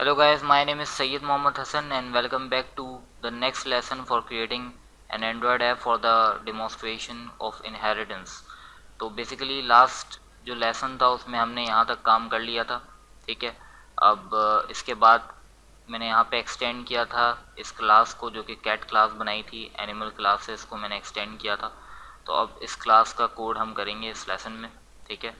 Hello guys, my name is Sayyid Mohammad Hassan and welcome back to the next lesson for creating an Android app for the demonstration of inheritance। तो basically last जो lesson था उसमें हमने यहाँ तक काम कर लिया था, ठीक है। अब इसके बाद मैंने यहाँ पे एक्सटेंड किया था इस क्लास को, जो कि कैट क्लास बनाई थी, एनिमल क्लास से इसको मैंने एक्सटेंड किया था। तो अब इस क्लास का कोड हम करेंगे इस लेसन में, ठीक है।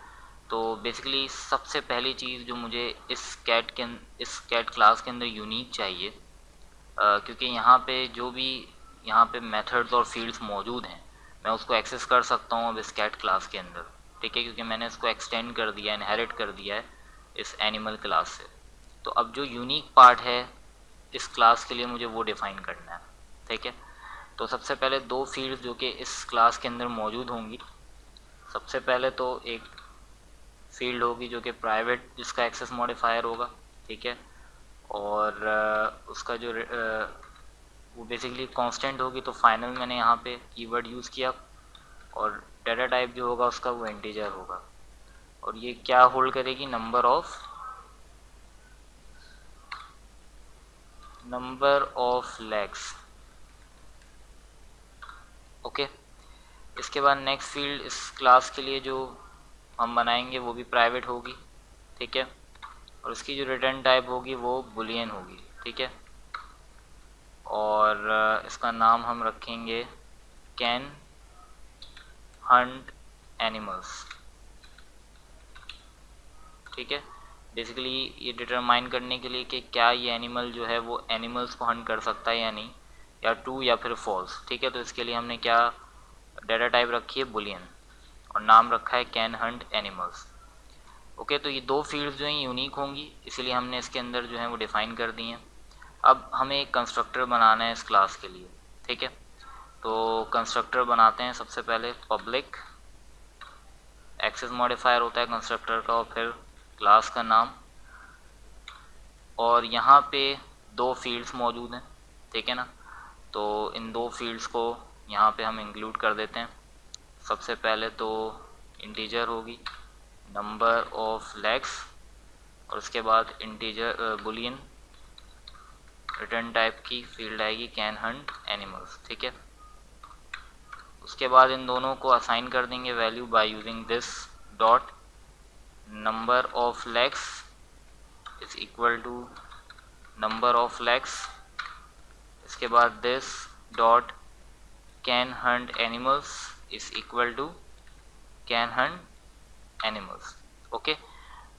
तो बेसिकली सबसे पहली चीज़ जो मुझे इस कैट क्लास के अंदर यूनिक चाहिए, क्योंकि यहाँ पे जो भी यहाँ पे मेथड्स और फील्ड्स मौजूद हैं मैं उसको एक्सेस कर सकता हूँ अब इस कैट क्लास के अंदर, ठीक है, क्योंकि मैंने इसको एक्सटेंड कर दिया, इनहेरिट कर दिया है इस एनिमल क्लास से। तो अब जो यूनिक पार्ट है इस क्लास के लिए मुझे वो डिफ़ाइन करना है, ठीक है। तो सबसे पहले दो फील्ड्स जो कि इस क्लास के अंदर मौजूद होंगी, सबसे पहले तो एक फील्ड होगी जो कि प्राइवेट, जिसका एक्सेस मॉडिफायर होगा, ठीक है। और उसका जो वो बेसिकली कांस्टेंट होगी, तो फाइनल मैंने यहाँ पे कीवर्ड यूज़ किया। और डाटा टाइप जो होगा उसका वो इंटीजर होगा। और ये क्या होल्ड करेगी, नंबर ऑफ लेग्स, ओके। इसके बाद नेक्स्ट फील्ड इस क्लास के लिए जो हम बनाएंगे वो भी प्राइवेट होगी, ठीक है। और उसकी जो रिटर्न टाइप होगी वो बुलियन होगी, ठीक है। और इसका नाम हम रखेंगे कैन हंट एनिमल्स, ठीक है। बेसिकली ये डिटरमाइन करने के लिए कि क्या ये एनिमल जो है वो एनिमल्स को हंट कर सकता है या नहीं, या ट्रू या फिर फॉल्स, ठीक है। तो इसके लिए हमने क्या डाटा टाइप रखी है, बुलियन, और नाम रखा है कैन हंट एनिमल्स, ओके। तो ये दो फील्ड्स जो हैं यूनिक होंगी, इसीलिए हमने इसके अंदर जो है वो डिफ़ाइन कर दी हैं। अब हमें एक कंस्ट्रक्टर बनाना है इस क्लास के लिए, ठीक है। तो कंस्ट्रक्टर बनाते हैं सबसे पहले पब्लिक, एक्सेस मॉडिफायर होता है कंस्ट्रक्टर का, और फिर क्लास का नाम। और यहाँ पे दो फील्ड्स मौजूद हैं, ठीक है ना। तो इन दो फील्ड्स को यहाँ पे हम इंक्लूड कर देते हैं। सबसे पहले तो इंटीजर होगी नंबर ऑफ लेग्स, और उसके बाद इंटीजर बुलियन, रिटर्न टाइप की फील्ड आएगी कैन हंट एनिमल्स, ठीक है। उसके बाद इन दोनों को असाइन कर देंगे value by using this dot number of legs is equal to number of legs. इसके बाद this dot can hunt animals is equal to can hunt animals, okay.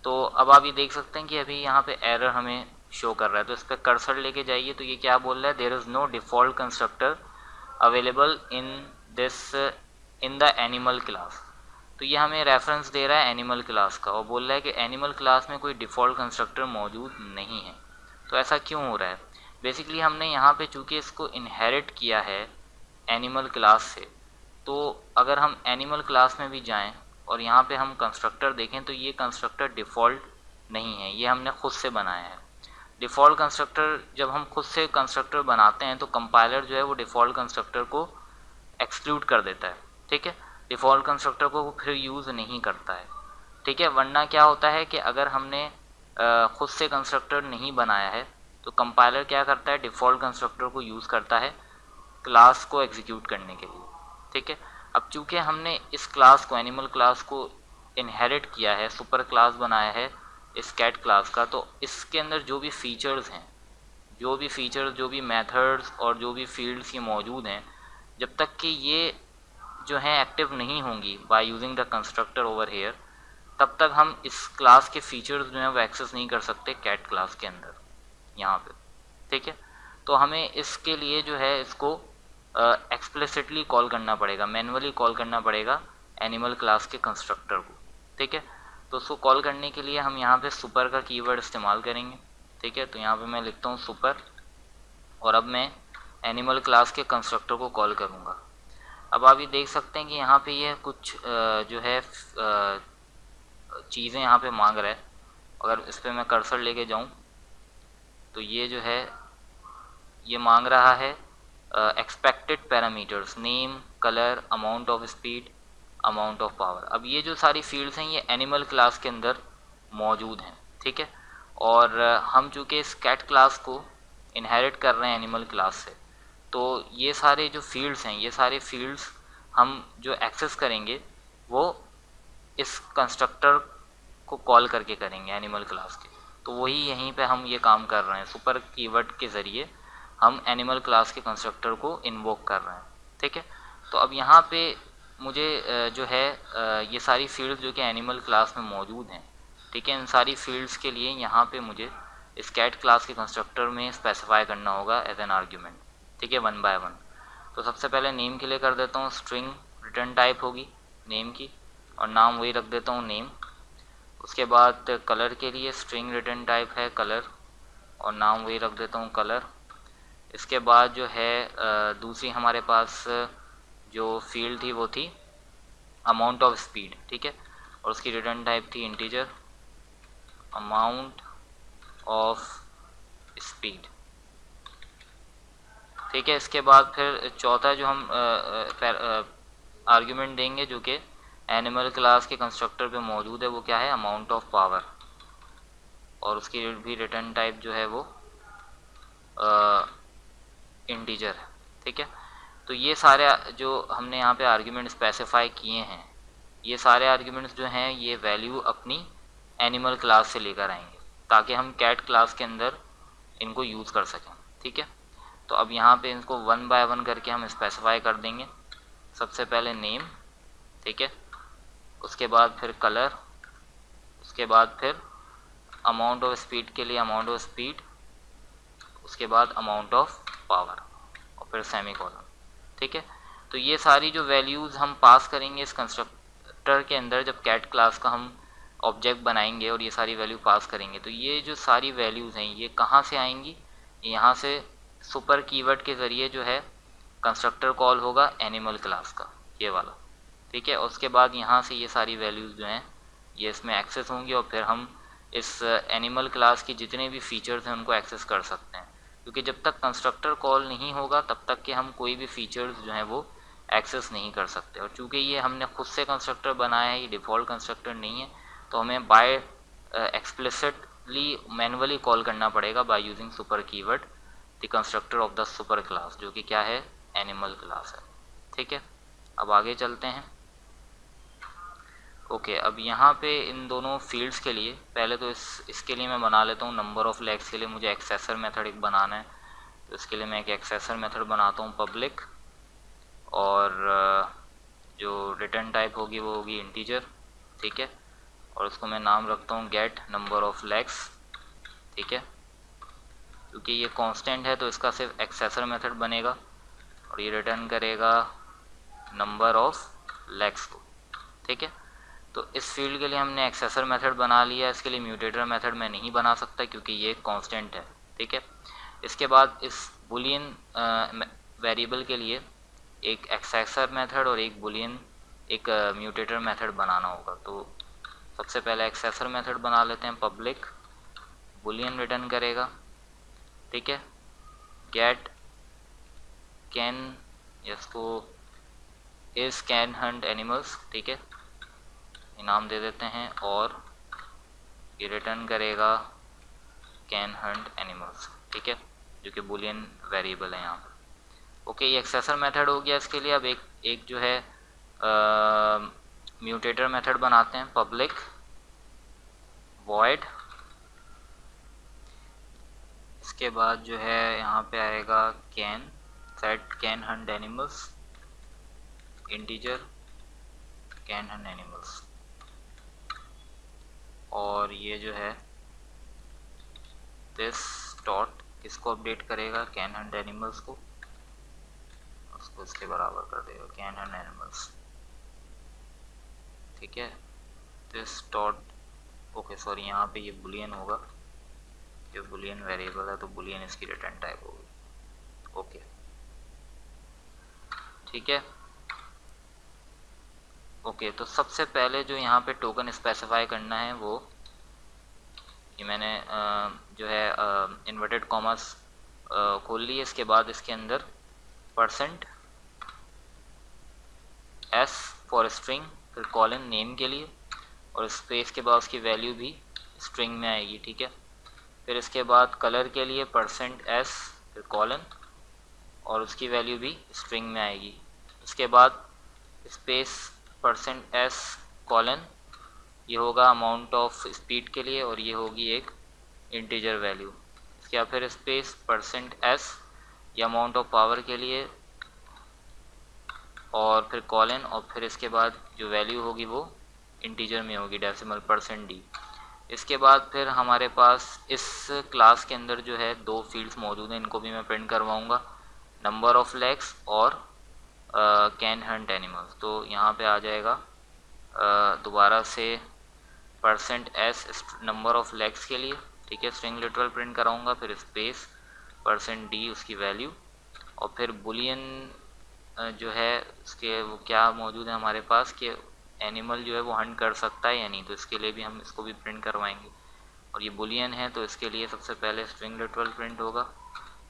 तो अब आप ये देख सकते हैं कि अभी यहाँ पे एरर हमें शो कर रहा है, तो इस पर कर्सर लेके जाइए। तो ये क्या बोल रहा है, there is no default constructor available in the animal class. तो ये हमें रेफरेंस दे रहा है एनिमल क्लास का, और बोल रहा है कि एनिमल क्लास में कोई डिफ़ॉल्ट कंस्ट्रक्टर मौजूद नहीं है। तो ऐसा क्यों हो रहा है, बेसिकली हमने यहाँ पे चूँकि इसको इनहेरिट किया है एनिमल क्लास से, तो अगर हम एनिमल क्लास में भी जाएँ और यहाँ पे हम कंस्ट्रक्टर देखें तो ये कंस्ट्रक्टर डिफ़ॉल्ट नहीं है, ये हमने खुद से बनाया है। डिफ़ॉल्ट कंस्ट्रक्टर, जब हम खुद से कंस्ट्रक्टर बनाते हैं तो कंपाइलर जो है वो डिफ़ॉल्ट कंस्ट्रक्टर को एक्सक्लूड कर देता है, ठीक है। डिफ़ॉल्ट कंस्ट्रक्टर को वो फिर यूज़ नहीं करता है, ठीक है। वरना क्या होता है कि अगर हमने खुद से कंस्ट्रक्टर नहीं बनाया है तो कंपाइलर क्या करता है, डिफ़ॉल्ट कंस्ट्रक्टर को यूज़ करता है क्लास को एग्जीक्यूट करने के लिए, ठीक है। अब चूँकि हमने इस क्लास को, एनिमल क्लास को इनहेरिट किया है, सुपर क्लास बनाया है इस कैट क्लास का, तो इसके अंदर जो भी फीचर्स हैं, जो भी मेथड्स और जो भी फील्ड्स ये मौजूद हैं, जब तक कि ये जो हैं एक्टिव नहीं होंगी by using the constructor over here, तब तक हम इस क्लास के फीचर्स जो हैं वो एक्सेस नहीं कर सकते कैट क्लास के अंदर यहाँ पे, ठीक है। तो हमें इसके लिए जो है इसको एक्सप्लिसिटली कॉल करना पड़ेगा, मैनुअली कॉल करना पड़ेगा एनिमल क्लास के कंस्ट्रक्टर को, ठीक है। तो उसको कॉल करने के लिए हम यहाँ पे सुपर का कीवर्ड इस्तेमाल करेंगे, ठीक है। तो यहाँ पे मैं लिखता हूँ सुपर, और अब मैं एनिमल क्लास के कंस्ट्रक्टर को कॉल करूँगा। अब आप ये देख सकते हैं कि यहाँ पे ये कुछ जो है चीज़ें यहाँ पे मांग रहा है। अगर इस पर मैं कर्सर लेके जाऊँ तो ये जो है ये मांग रहा है expected parameters, name, colour, amount of speed, amount of power. अब ये जो सारी फील्ड्स हैं ये एनिमल क्लास के अंदर मौजूद हैं, ठीक है। और हम चूँकि इस कैट क्लास को इनहेरिट कर रहे हैं एनिमल क्लास से, तो ये सारे जो फील्ड्स हैं, ये सारे फील्ड्स हम जो एक्सेस करेंगे वो इस कंस्ट्रक्टर को कॉल करके करेंगे एनिमल क्लास के। तो वही यहीं पे हम ये काम कर रहे हैं, सुपर कीवर्ड के ज़रिए हम एनिमल क्लास के कंस्ट्रक्टर को इन्वोक कर रहे हैं। ठीक है, तो अब यहाँ पे मुझे जो है ये सारी फील्ड्स जो कि एनिमल क्लास में मौजूद हैं, ठीक है, इन सारी फील्ड्स के लिए यहाँ पे मुझे इस कैट क्लास के कंस्ट्रक्टर में स्पेसिफाई करना होगा एज एन आर्ग्यूमेंट। ठीक है, 1 बाय 1। तो सबसे पहले नेम के लिए कर देता हूँ, स्ट्रिंग रिटर्न टाइप होगी नेम की, और नाम वही रख देता हूँ नेम। उसके बाद कलर के लिए स्ट्रिंग रिटर्न टाइप है कलर, और नाम वही रख देता हूँ कलर। इसके बाद जो है दूसरी हमारे पास जो फील्ड थी वो थी अमाउंट ऑफ स्पीड। ठीक है, और उसकी रिटर्न टाइप थी इंटीजर अमाउंट ऑफ स्पीड। ठीक है, इसके बाद फिर चौथा जो हम आर्ग्यूमेंट देंगे जो कि एनिमल क्लास के कंस्ट्रक्टर पे मौजूद है, वो क्या है, अमाउंट ऑफ पावर, और उसकी भी रिटर्न टाइप जो है वो इंटीजर है। ठीक है, तो ये सारे जो हमने यहाँ पे आर्ग्यूमेंट स्पेसिफाई किए हैं, ये सारे आर्ग्यूमेंट्स जो हैं ये वैल्यू अपनी एनिमल क्लास से लेकर आएंगे ताकि हम कैट क्लास के अंदर इनको यूज़ कर सकें। ठीक है, तो अब यहाँ पे इनको 1 बाय 1 करके हम स्पेसिफाई कर देंगे। सबसे पहले नेम, ठीक है, उसके बाद फिर कलर, उसके बाद फिर अमाउंट ऑफ स्पीड के लिए अमाउंट ऑफ स्पीड, उसके बाद अमाउंट ऑफ पावर, और फिर सेमीकोलन। ठीक है, तो ये सारी जो वैल्यूज़ हम पास करेंगे इस कंस्ट्रक्टर के अंदर जब कैट क्लास का हम ऑब्जेक्ट बनाएंगे और ये सारी वैल्यू पास करेंगे, तो ये जो सारी वैल्यूज़ हैं ये कहाँ से आएंगी, यहाँ से सुपर कीवर्ड के ज़रिए जो है कंस्ट्रक्टर कॉल होगा एनिमल क्लास का, ये वाला। ठीक है, और उसके बाद यहाँ से ये सारी वैल्यूज़ जो हैं ये इसमें एक्सेस होंगी, और फिर हम इस एनिमल क्लास की जितने भी फीचर्स हैं उनको एक्सेस कर सकते हैं, क्योंकि जब तक कंस्ट्रक्टर कॉल नहीं होगा तब तक के हम कोई भी फीचर्स जो हैं वो एक्सेस नहीं कर सकते। और चूँकि ये हमने खुद से कंस्ट्रक्टर बनाया है, ये डिफ़ॉल्ट कंस्ट्रक्टर नहीं है, तो हमें बाय एक्सप्लिसिटली मैनुअली कॉल करना पड़ेगा by using super keyword the constructor of the super class, जो कि क्या है, एनिमल क्लास है। ठीक है, अब आगे चलते हैं। ओके, अब यहाँ पे इन दोनों फील्ड्स के लिए पहले तो इसके लिए मैं बना लेता हूँ नंबर ऑफ लेग्स के लिए मुझे एक्सेसर मेथड एक बनाना है। तो इसके लिए मैं एक एक्सेसर मेथड बनाता हूँ पब्लिक, और जो रिटर्न टाइप होगी वो होगी इंटीजर। ठीक है, और उसको मैं नाम रखता हूँ गेट नंबर ऑफ लेग्स। ठीक है, क्योंकि ये कांस्टेंट है तो इसका सिर्फ एक्सेसर मेथड बनेगा, और ये रिटर्न करेगा नंबर ऑफ लेग्स को। ठीक है, तो इस फील्ड के लिए हमने एक्सेसर मेथड बना लिया, इसके लिए म्यूटेटर मेथड मैं नहीं बना सकता क्योंकि ये कांस्टेंट है। ठीक है, इसके बाद इस बुलियन वेरिएबल के लिए एक एक्सेसर मेथड और एक बुलियन एक म्यूटेटर मेथड बनाना होगा। तो सबसे पहले एक्सेसर मेथड बना लेते हैं, पब्लिक बुलियन रिटर्न करेगा। ठीक है, गेट कैन, इसको इज कैन हंट एनिमल्स। ठीक है, नाम दे देते हैं, और ये रिटर्न करेगा कैन हंट एनिमल्स। ठीक है, जो कि बुलियन वेरिएबल है यहाँ पर। ओके, ये एक्सेसर मेथड हो गया। इसके लिए अब एक जो है म्यूटेटर मेथड बनाते हैं, पब्लिक वॉइड, इसके बाद जो है यहाँ पे आएगा can, set can hunt animals, integer can hunt animals, और ये जो है दिस डॉट इसको अपडेट करेगा कैन हंट एनिमल्स को, उसको इसके बराबर कर देगा कैन हंट एनिमल्स। ठीक है, दिस डॉट, ओके सॉरी, यहाँ पे ये बुलियन होगा, ये बुलियन वेरिएबल है तो बुलियन इसकी रिटर्न टाइप होगी। ओके, ठीक है। ओके, तो सबसे पहले जो यहाँ पे टोकन स्पेसिफाई करना है वो ये मैंने जो है इन्वर्टेड कॉमर्स खोल ली है। इसके बाद इसके अंदर %s फॉर स्ट्रिंग, फिर कॉलन नेम के लिए, और स्पेस के बाद उसकी वैल्यू भी स्ट्रिंग में आएगी। ठीक है, फिर इसके बाद कलर के लिए %s फिर कॉलन और उसकी वैल्यू भी स्ट्रिंग में आएगी। इसके बाद स्पेस %s कॉलन, ये होगा अमाउंट ऑफ स्पीड के लिए और ये होगी एक इंटीजर वैल्यू। इसके बाद फिर स्पेस %s ये अमाउंट ऑफ पावर के लिए और फिर कॉलन और फिर इसके बाद जो वैल्यू होगी वो इंटीजर में होगी, डेसिमल %d। इसके बाद फिर हमारे पास इस क्लास के अंदर जो है दो फील्ड्स मौजूद हैं, इनको भी मैं प्रिंट करवाऊंगा, नंबर ऑफ लेग्स और कैन हंट एनिमल्स। तो यहाँ पे आ जाएगा दोबारा से %s नंबर ऑफ लेग्स के लिए, ठीक है, स्ट्रिंग लिटरल प्रिंट कराऊंगा, फिर स्पेस %d उसकी वैल्यू और फिर बुलियन जो है उसके वो क्या मौजूद है हमारे पास कि एनिमल जो है वो हंट कर सकता है या नहीं, तो इसके लिए भी हम इसको भी प्रिंट करवाएंगे। और ये बुलियन है तो इसके लिए सबसे पहले स्ट्रिंग लिटरल प्रिंट होगा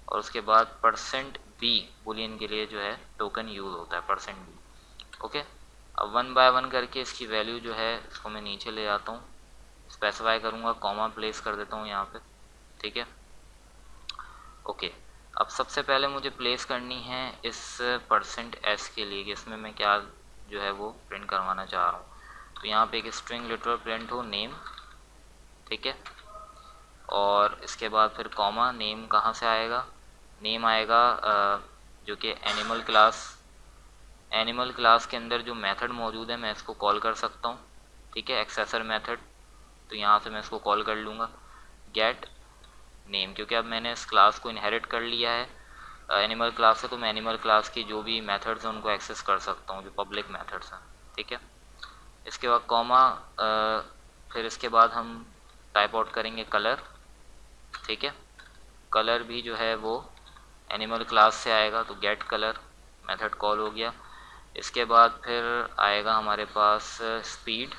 और उसके बाद %b बुलियन के लिए जो है टोकन यूज होता है %b। ओके, अब 1 बाय 1 करके इसकी वैल्यू जो है इसको मैं नीचे ले आता हूँ, स्पेसिफाई करूँगा, कॉमा प्लेस कर देता हूँ यहाँ पे, ठीक है। ओके, अब सबसे पहले मुझे प्लेस करनी है इस %s के लिए कि इसमें मैं क्या जो है वो प्रिंट करवाना चाह रहा हूँ। तो यहाँ पे एक स्ट्रिंग लिटरल प्रिंट हो नेम, ठीक है, और इसके बाद फिर कॉमा, नेम कहाँ से आएगा, नेम आएगा जो कि एनिमल क्लास के अंदर जो मेथड मौजूद है मैं इसको कॉल कर सकता हूँ, ठीक है, एक्सेसर मेथड। तो यहाँ से मैं इसको कॉल कर लूँगा गेट नेम, क्योंकि अब मैंने इस क्लास को इनहेरिट कर लिया है एनिमल क्लास से, तो मैं एनिमल क्लास की जो भी मेथड्स हैं उनको एक्सेस कर सकता हूँ, जो पब्लिक मेथड्स हैं, ठीक है। इसके बाद कॉमा, फिर इसके बाद हम टाइप आउट करेंगे कलर, ठीक है, कलर भी जो है वो एनिमल क्लास से आएगा, तो गेट कलर मेथड कॉल हो गया। इसके बाद फिर आएगा हमारे पास स्पीड,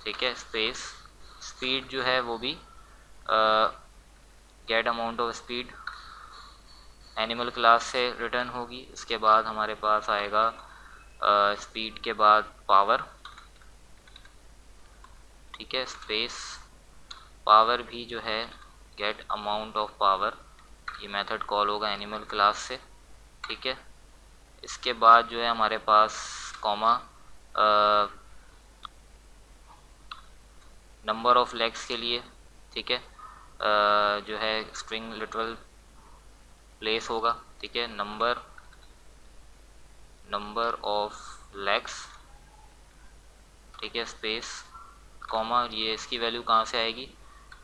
ठीक है, स्पीड जो है वो भी get amount of speed animal class से रिटर्न होगी। इसके बाद हमारे पास आएगा स्पीड के बाद पावर, ठीक है, स्पेस पावर भी जो है गेट अमाउंट ऑफ पावर, ये मेथड कॉल होगा एनिमल क्लास से, ठीक है। इसके बाद जो है हमारे पास कॉमा, नंबर ऑफ लेग्स के लिए, ठीक है, जो है स्ट्रिंग लिटरल प्लेस होगा, ठीक है, नंबर ऑफ लेग्स, ठीक है, स्पेस कॉमा, ये इसकी वैल्यू कहाँ से आएगी,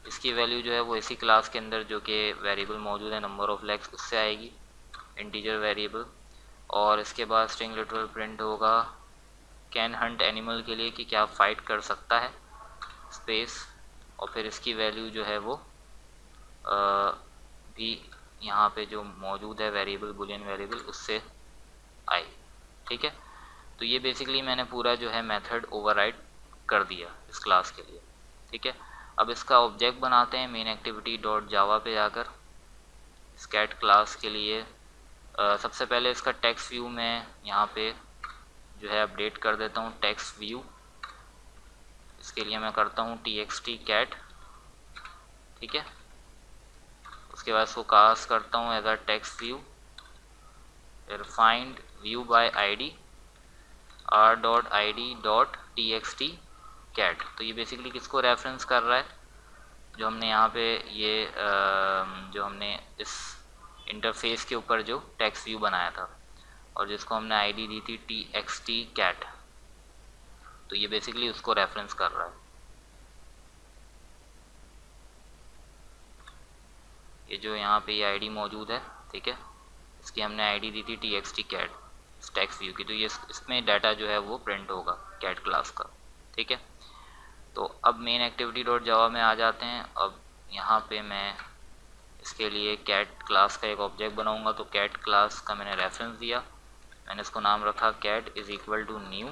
इसकी वैल्यू जो है वो इसी क्लास के अंदर जो कि वेरिएबल मौजूद है नंबर ऑफ लेग्स उससे आएगी, इंटीजर वेरिएबल। और इसके बाद स्ट्रिंग लिटरल प्रिंट होगा कैन हंट एनिमल के लिए कि क्या फाइट कर सकता है, स्पेस और फिर इसकी वैल्यू जो है वो भी यहाँ पे जो मौजूद है वेरिएबल बुलियन वेरिएबल उससे आई, ठीक है। तो ये बेसिकली मैंने पूरा जो है मेथड ओवरराइड कर दिया इस क्लास के लिए, ठीक है। अब इसका ऑब्जेक्ट बनाते हैं मेन एक्टिविटी डॉट जावा पे जाकर स्कैट क्लास के लिए। सबसे पहले इसका टेक्स्ट व्यू मैं यहाँ पे जो है अपडेट कर देता हूँ, टेक्स्ट व्यू। इसके लिए मैं करता हूँ txt cat, ठीक है। उसके बाद इसको कास्ट करता हूँ एज अ टेक्स्ट व्यू, फिर find view bye ID r.id.txt cat। तो ये बेसिकली किसको रेफरेंस कर रहा है, जो हमने यहाँ पे ये जो हमने इस इंटरफेस के ऊपर जो टेक्स्ट व्यू बनाया था और जिसको हमने आईडी दी थी txt cat, तो ये बेसिकली उसको रेफरेंस कर रहा है। ये जो यहाँ पे ये आईडी मौजूद है, ठीक है, इसकी हमने आईडी दी थी txt cat इस टेक्स्ट व्यू की, तो ये इसमें डाटा जो है वो प्रिंट होगा कैट क्लास का, ठीक है। तो अब मेन एक्टिविटी डॉट जावा में आ जाते हैं। अब यहाँ पे मैं इसके लिए कैट क्लास का एक ऑब्जेक्ट बनाऊंगा, तो कैट क्लास का मैंने रेफरेंस दिया, मैंने इसको नाम रखा cat is equal to new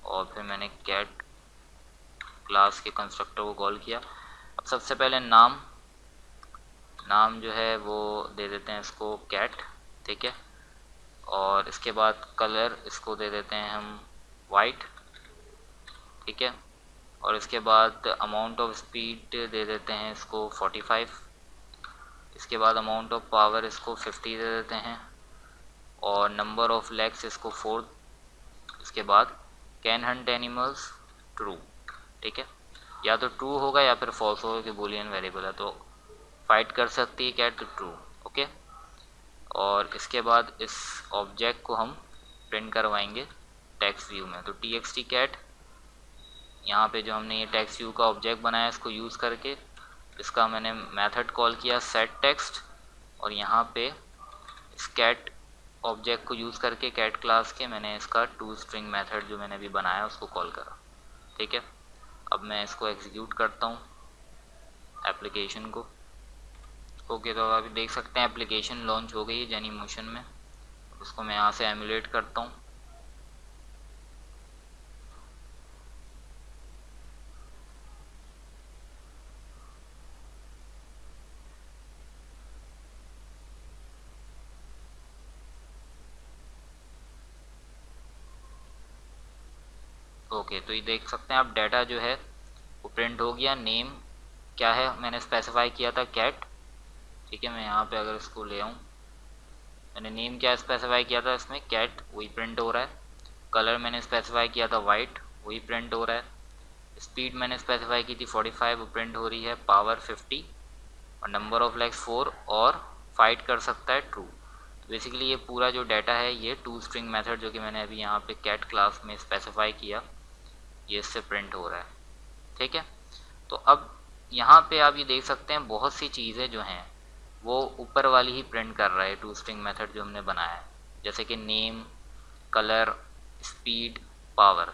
और फिर मैंने कैट क्लास के कंस्ट्रक्टर को कॉल किया। अब सबसे पहले नाम जो है वो दे देते हैं इसको कैट, ठीक है, और इसके बाद कलर इसको दे देते हैं हम वाइट, ठीक है, और इसके बाद अमाउंट ऑफ स्पीड दे देते हैं इसको 45। इसके बाद अमाउंट ऑफ पावर इसको 50 दे देते हैं और नंबर ऑफ लेग्स इसको 4। इसके बाद कैन हंट एनिमल्स ट्रू, ठीक है, या तो ट्रू होगा या फिर फॉल्स होगा कि बूलियन वेरिएबल है, तो फाइट कर सकती है कैट, तो ट्रू। ओके, और इसके बाद इस ऑब्जेक्ट को हम प्रिंट करवाएंगे टेक्स्ट व्यू में। तो txt कैट, यहाँ पे जो हमने ये टेक्स्ट व्यू का ऑब्जेक्ट बनाया इसको यूज़ करके इसका मैंने मेथड कॉल किया सेट टेक्स्ट, और यहाँ पे इस कैट ऑब्जेक्ट को यूज़ करके कैट क्लास के मैंने इसका टू स्ट्रिंग मेथड जो मैंने अभी बनाया उसको कॉल करा, ठीक है। अब मैं इसको एग्जीक्यूट करता हूँ एप्लीकेशन को। ओके, तो अभी देख सकते हैं एप्लीकेशन लॉन्च हो गई है जेनीमोशन में। उसको मैं यहाँ से एमुलेट करता हूँ। ओके, तो ये देख सकते हैं आप डाटा जो है वो प्रिंट हो गया। नेम क्या है मैंने स्पेसिफाई किया था कैट, ठीक है। मैं यहाँ पे अगर इसको ले आऊँ, मैंने नेम क्या स्पेसिफाई किया था इसमें कैट, वही प्रिंट हो रहा है। कलर मैंने स्पेसिफाई किया था वाइट, वही प्रिंट हो रहा है। स्पीड मैंने स्पेसिफाई की थी 45, वो प्रिंट हो रही है। पावर 50 और नंबर ऑफ लेग्स 4 और फाइट कर सकता है ट्रू। तो बेसिकली ये पूरा जो डाटा है ये टू स्ट्रिंग मेथड जो कि मैंने अभी यहाँ पे कैट क्लास में स्पेसिफाई किया ये इससे प्रिंट हो रहा है, ठीक है। तो अब यहाँ पे आप ये देख सकते हैं बहुत सी चीज़ें जो हैं वो ऊपर वाली ही प्रिंट कर रहा है टू स्ट्रिंग मेथड जो हमने बनाया है, जैसे कि नेम, कलर, स्पीड, पावर।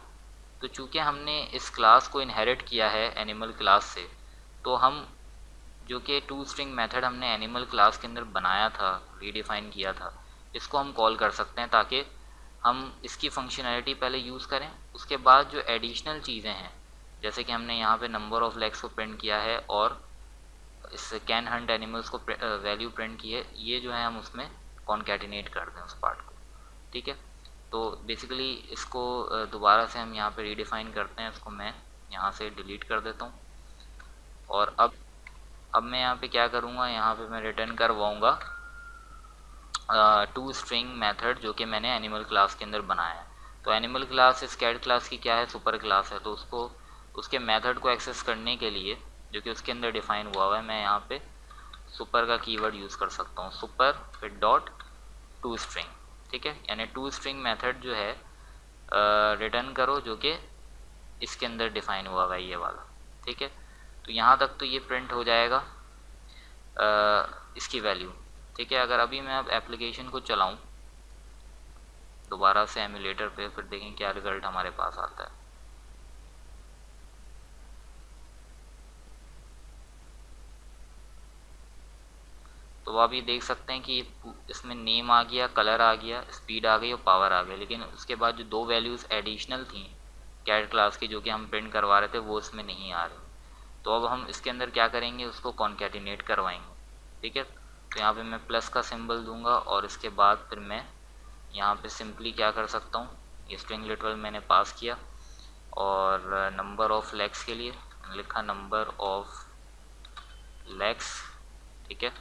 तो चूँकि हमने इस क्लास को इनहेरिट किया है एनिमल क्लास से, तो हम जो कि टू स्ट्रिंग मेथड हमने एनिमल क्लास के अंदर बनाया था, रीडिफाइन किया था, इसको हम कॉल कर सकते हैं ताकि हम इसकी फंक्शनैलिटी पहले यूज़ करें। उसके बाद जो एडिशनल चीज़ें हैं जैसे कि हमने यहाँ पे नंबर ऑफ लेग्स को प्रिंट किया है और इस कैन हंट एनिमल्स को वैल्यू प्रिंट की है, ये जो है हम उसमें कॉन्कैटिनेट कर दें उस पार्ट को, ठीक है। तो बेसिकली इसको दोबारा से हम यहाँ पे रीडिफाइन करते हैं। इसको मैं यहाँ से डिलीट कर देता हूँ और अब मैं यहाँ पे क्या करूँगा, यहाँ पे मैं रिटर्न करवाऊँगा टू स्ट्रिंग मेथड जो कि मैंने एनिमल क्लास के अंदर बनाया है। तो एनिमल क्लास इस कैट क्लास की क्या है, सुपर क्लास है। तो उसको उसके मेथड को एक्सेस करने के लिए जो कि उसके अंदर डिफाइन हुआ है, मैं यहाँ पे सुपर का कीवर्ड यूज़ कर सकता हूँ, सुपर फिर डॉट टू स्ट्रिंग, ठीक है। यानी टू स्ट्रिंग मेथड जो है रिटर्न करो जो कि इसके अंदर डिफाइन हुआ है ये वाला, ठीक है। तो यहाँ तक तो ये प्रिंट हो जाएगा इसकी वैल्यू, ठीक है। अगर अभी मैं अब एप्लीकेशन को चलाऊं दोबारा से एमुलेटर पे, फिर देखें क्या रिज़ल्ट हमारे पास आता है। तो आप ये देख सकते हैं कि इसमें नेम आ गया, कलर आ गया, स्पीड आ गई और पावर आ गया, लेकिन उसके बाद जो दो वैल्यूज़ एडिशनल थी कैट क्लास की जो कि हम प्रिंट करवा रहे थे वो इसमें नहीं आ रही। तो अब हम इसके अंदर क्या करेंगे, उसको कॉन्कैटिनेट करवाएंगे, ठीक है। तो यहाँ पे मैं प्लस का सिंबल दूंगा और इसके बाद फिर मैं यहाँ पे सिंपली क्या कर सकता हूँ, ये स्ट्रिंग लिटरल मैंने पास किया और नंबर ऑफ लेग्स के लिए लिखा नंबर ऑफ लेग्स, ठीक है।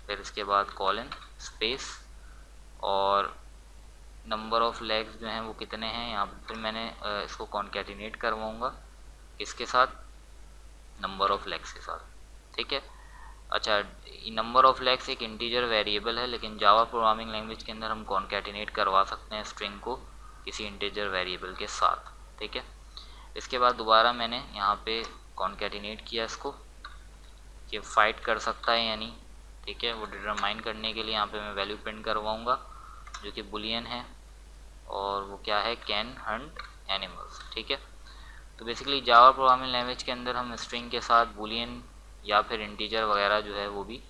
फिर इसके बाद कॉलन स्पेस और नंबर ऑफ लेग्स जो हैं वो कितने हैं, यहाँ पर फिर मैंने इसको कॉन्कैटिनेट करवाऊँगा किसके साथ, नंबर ऑफ लेग्स के साथ, ठीक है। अच्छा, नंबर ऑफ लेग्स एक इंटीजर वेरिएबल है, लेकिन जावा प्रोग्रामिंग लैंग्वेज के अंदर हम कॉन्कैटिनेट करवा सकते हैं स्ट्रिंग को किसी इंटीजर वेरिएबल के साथ, ठीक है। इसके बाद दोबारा मैंने यहाँ पे कॉन्कैटिनेट किया इसको कि फाइट कर सकता है यानी, ठीक है। वो डिटरमाइन करने के लिए यहाँ पे मैं वैल्यू प्रिंट करवाऊँगा जो कि बुलियन है और वो क्या है, कैन हंट एनिमल्स, ठीक है। तो बेसिकली जावा प्रोग्रामिंग लैंग्वेज के अंदर हम स्ट्रिंग के साथ बुलियन या फिर इंटीजर वगैरह जो है वो भी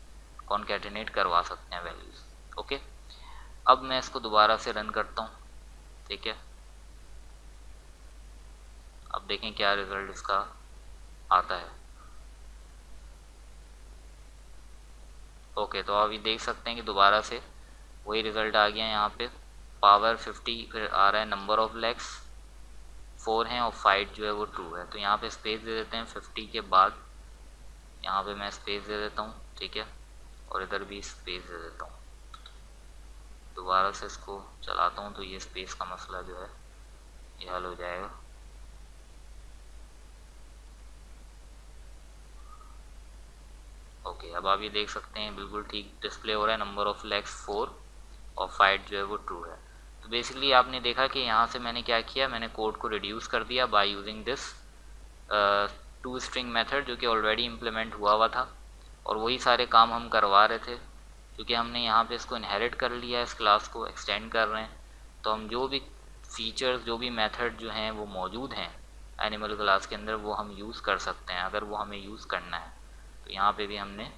कॉन्कैटिनेट करवा सकते हैं वैल्यूज़, ओके। अब मैं इसको दोबारा से रन करता हूँ, ठीक है। अब देखें क्या रिज़ल्ट इसका आता है। ओके, तो अभी देख सकते हैं कि दोबारा से वही रिज़ल्ट आ गया। यहाँ पे पावर 50 फिर आ रहा है, नंबर ऑफ लेग्स 4 हैं और फाइट जो है वो ट्रू है। तो यहाँ पे स्पेस दे देते हैं 50 के बाद, यहाँ पे मैं स्पेस दे देता हूँ, ठीक है, और इधर भी स्पेस दे देता हूँ। दोबारा से इसको चलाता हूँ तो ये स्पेस का मसला जो है ये हल हो जाएगा। ओके, अब आप ये देख सकते हैं बिल्कुल ठीक डिस्प्ले हो रहा है, नंबर ऑफ लेग्स 4 और फाइट जो है वो ट्रू है। तो बेसिकली आपने देखा कि यहाँ से मैंने क्या किया, मैंने कोड को रिड्यूस कर दिया by using this to string method जो कि ऑलरेडी इम्प्लीमेंट हुआ था, और वही सारे काम हम करवा रहे थे। क्योंकि हमने यहाँ पे इसको इनहेरिट कर लिया है, इस क्लास को एक्सटेंड कर रहे हैं, तो हम जो भी फीचर्स जो भी मेथड जो हैं वो मौजूद हैं एनिमल क्लास के अंदर वो हम यूज़ कर सकते हैं अगर वो हमें यूज़ करना है। तो यहाँ पे भी हमने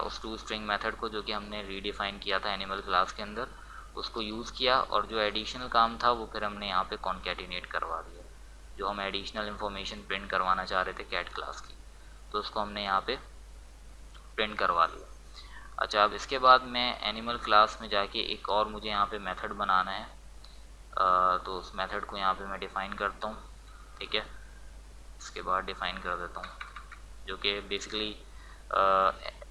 उस टू स्ट्रिंग मेथड को जो कि हमने रीडिफाइन किया था एनिमल क्लास के अंदर उसको यूज़ किया, और जो एडिशनल काम था वो फिर हमने यहाँ पे कॉन्केटिनेट करवा दिया। जो हम एडिशनल इन्फॉर्मेशन प्रिंट करवाना चाह रहे थे कैट क्लास की, तो उसको हमने यहाँ पे प्रिंट करवा दिया। अच्छा, अब इसके बाद मैं एनिमल क्लास में जाके एक और मुझे यहाँ पे मेथड बनाना है, तो उस मेथड को यहाँ पे मैं डिफ़ाइन करता हूँ, ठीक है। इसके बाद डिफ़ाइन कर देता हूँ जो कि बेसिकली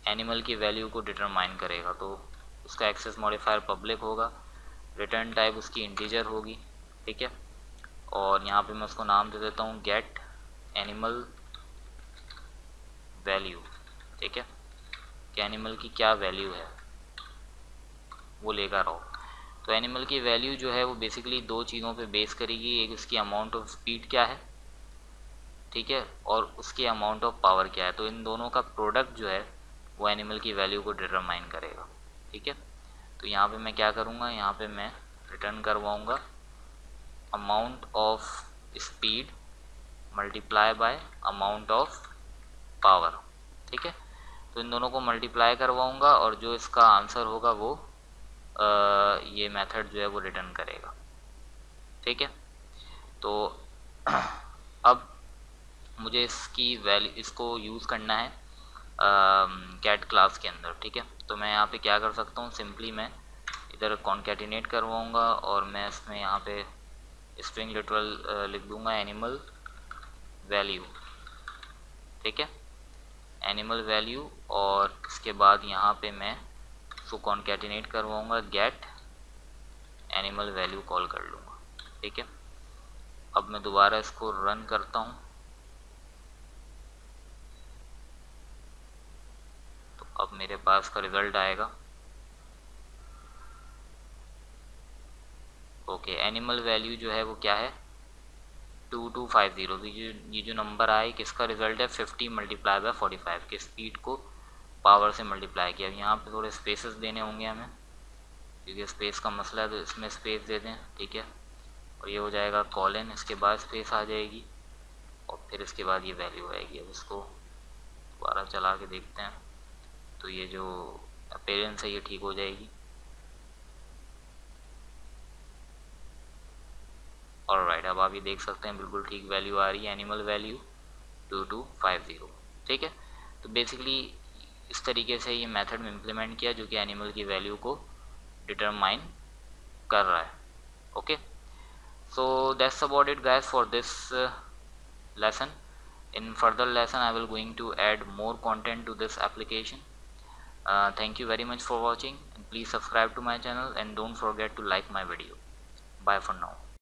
एनिमल की वैल्यू को डिटरमाइन करेगा। तो उसका एक्सेस मॉडिफायर पब्लिक होगा, रिटर्न टाइप उसकी इंटीजर होगी, ठीक है, और यहाँ पे मैं उसको नाम दे देता हूँ गेट एनिमल वैल्यू, ठीक है, कि एनिमल की क्या वैल्यू है वो लेकर आओ। तो एनिमल की वैल्यू जो है वो बेसिकली दो चीज़ों पे बेस करेगी, एक उसकी अमाउंट ऑफ स्पीड क्या है, ठीक है, और उसकी अमाउंट ऑफ पावर क्या है। तो इन दोनों का प्रोडक्ट जो है वो एनिमल की वैल्यू को डिटरमाइन करेगा, ठीक है। तो यहाँ पे मैं क्या करूँगा, यहाँ पे मैं रिटर्न करवाऊँगा amount of speed multiply by amount of power, ठीक है। तो इन दोनों को मल्टीप्लाई करवाऊँगा और जो इसका आंसर होगा वो ये मेथड जो है वो रिटर्न करेगा, ठीक है। तो अब मुझे इसकी वैल्यू इसको यूज़ करना है कैट क्लास के अंदर, ठीक है। तो मैं यहाँ पे क्या कर सकता हूँ, सिंपली मैं इधर कॉन्केटिनेट करवाऊँगा और मैं इसमें यहाँ पे स्ट्रिंग लिटरल लिख दूँगा एनिमल वैल्यू, ठीक है, एनिमल वैल्यू, और इसके बाद यहाँ पे मैं उसको कॉन्केटिनेट करवाऊँगा गेट एनिमल वैल्यू कॉल कर लूँगा, ठीक है। अब मैं दोबारा इसको रन करता हूँ, तो अब मेरे पास का रिज़ल्ट आएगा। ओके, एनिमल वैल्यू जो है वो क्या है 2250। ये जो नंबर आए किसका रिज़ल्ट है 50 मल्टीप्लाई बाय 45 के स्पीड को पावर से मल्टीप्लाई किया। यहाँ पे थोड़े स्पेसेस देने होंगे हमें क्योंकि स्पेस का मसला है, तो इसमें स्पेस दे दें, ठीक है, और ये हो जाएगा कॉलन, इसके बाद स्पेस आ जाएगी और फिर इसके बाद ये वैल्यू आएगी। अब इसको दोबारा चला के देखते हैं तो ये जो अपीयरेंस है ये ठीक हो जाएगी। ऑलराइट, अब आप ये देख सकते हैं बिल्कुल ठीक वैल्यू आ रही है, एनिमल वैल्यू 2250, ठीक है। तो बेसिकली इस तरीके से ये मेथड में इम्प्लीमेंट किया जो कि एनिमल की वैल्यू को डिटरमाइन कर रहा है। Okay, so that's about it guys for this lesson. In further lesson I will going to add more content to this application. Thank you very much for watching and please subscribe to my channel and don't forget to like my video. Bye for now.